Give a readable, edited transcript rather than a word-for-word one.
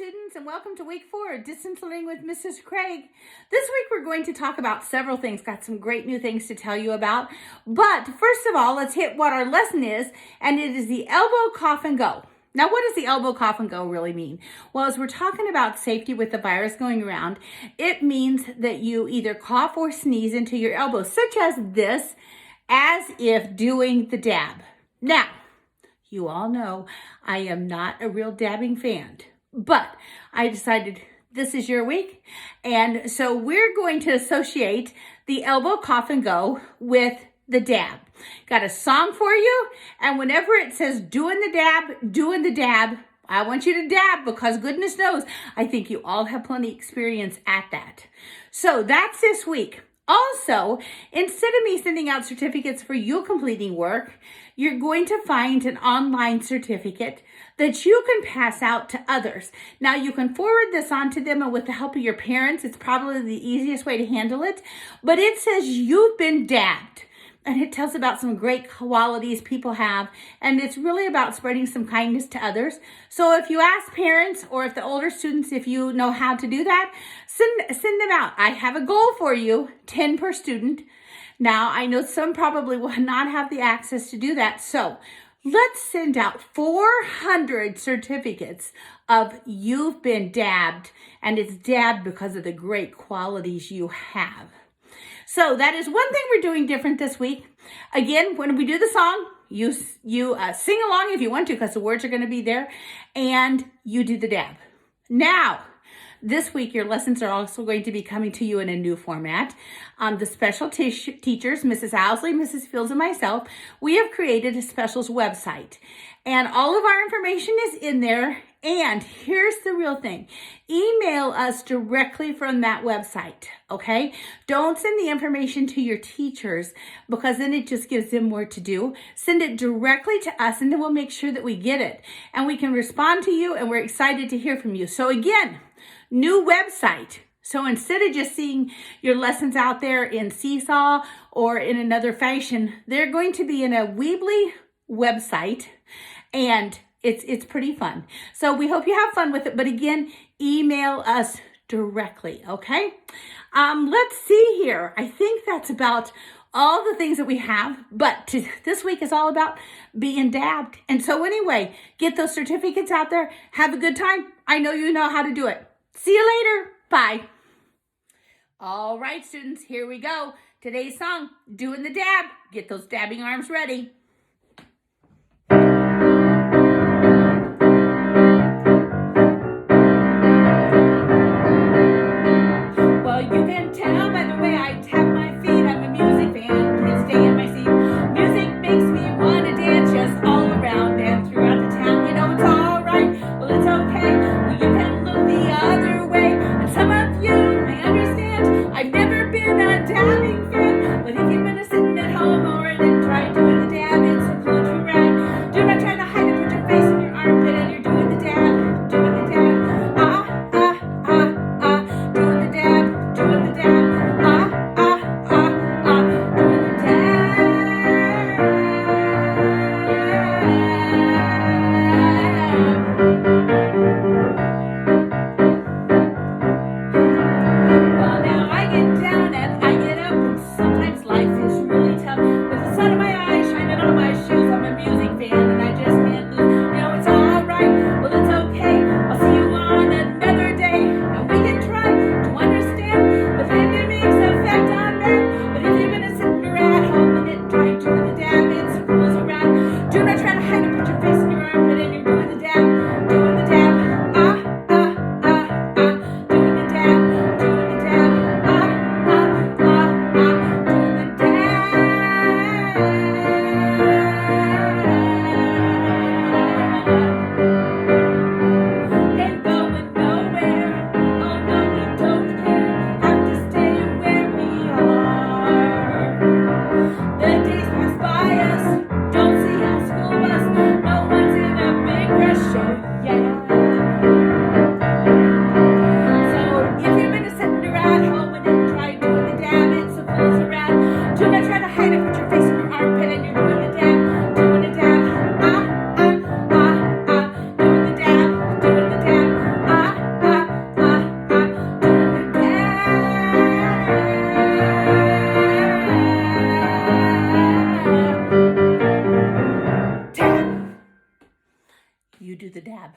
students, and welcome to week 4, Distance Learning with Mrs. Craig. This week we're going to talk about several things. Got some great new things to tell you about. But first of all, let's hit what our lesson is, and it is the elbow, cough, and go. Now, what does the elbow, cough, and go really mean? Well, as we're talking about safety with the virus going around, it means that you either cough or sneeze into your elbow, such as this, as if doing the dab. Now, you all know I am not a real dabbing fan, but I decided this is your week. And so we're going to associate the elbow, cough, and go with the dab. Got a song for you. And whenever it says doing the dab, I want you to dab, because goodness knows, I think you all have plenty of experience at that. So that's this week. Also, instead of me sending out certificates for you completing work, you're going to find an online certificate that you can pass out to others. Now, you can forward this on to them, and with the help of your parents, it's probably the easiest way to handle it. But it says you've been dabbed, and it tells about some great qualities people have, and it's really about spreading some kindness to others. So if you ask parents, or if the older students, if you know how to do that, send them out. I have a goal for you, 10 per student. Now, I know some probably will not have the access to do that, so let's send out 400 certificates of you've been dabbed, and it's dabbed because of the great qualities you have. So that is one thing we're doing different this week. Again, when we do the song, you sing along if you want to, because the words are going to be there, and you do the dab. Now, this week, your lessons are also going to be coming to you in a new format. The special teachers, Mrs. Owsley, Mrs. Fields, and myself, we have created a specials website. And all of our information is in there. And here's the real thing. Email us directly from that website, okay? Don't send the information to your teachers, because then it just gives them more to do. Send it directly to us, and then we'll make sure that we get it. And we can respond to you, and we're excited to hear from you. So again, new website. So instead of just seeing your lessons out there in Seesaw or in another fashion, they're going to be in a Weebly website, and it's pretty fun. So we hope you have fun with it. But again, email us directly, okay? Let's see here. I think that's about all the things that we have, but this week is all about being dabbed. And so anyway, get those certificates out there. Have a good time. I know you know how to do it. See you later. Bye. All right, students, here we go. Today's song, Doing the Dab. Get those dabbing arms ready. Well, you can tell by the way I tap my feet. I'm a music fan, can't stay in my seat. Music makes me want to dance just all around and throughout the town. You know it's all right, well it's okay. Well, you can look the other way, and some of you may understand. I've never been a dabbing fan, but if you've been sitting at home or then try doing the dab, it's a country rag. Do not try to hide it, put your face in your armpit and you're doing the dab, doing the dab. Doing the dab, doing the dab. Doing the dab. Well, now I get down and I get up, and sometimes life is really tough. With the sun in my eyes, shining on my shoes, I'm a music fan and I just can't lose. You know it's all right, well it's okay. I'll see you on another day, and we can try to understand the pandemic's effect on men. But if you've been sitting at home and then trying to do the dab, it's rules around. Do not try to hide it, put your face in your armpit and you're doing the dab, doing the dab. Doing the dab, doing the dab. Doing the dab. Ain't going nowhere. Oh no, we don't care. Have to stay where we are. The days pass by us. Don't see a school bus. No one's in a big rush. Oh yeah. So if you've been sitting around home and then try doing the dab, it's a fools around. Do not try to hide it, put your face in your armpit and you're doing the dab, doing the dab. Doing the dab, doing the dab. do the dab.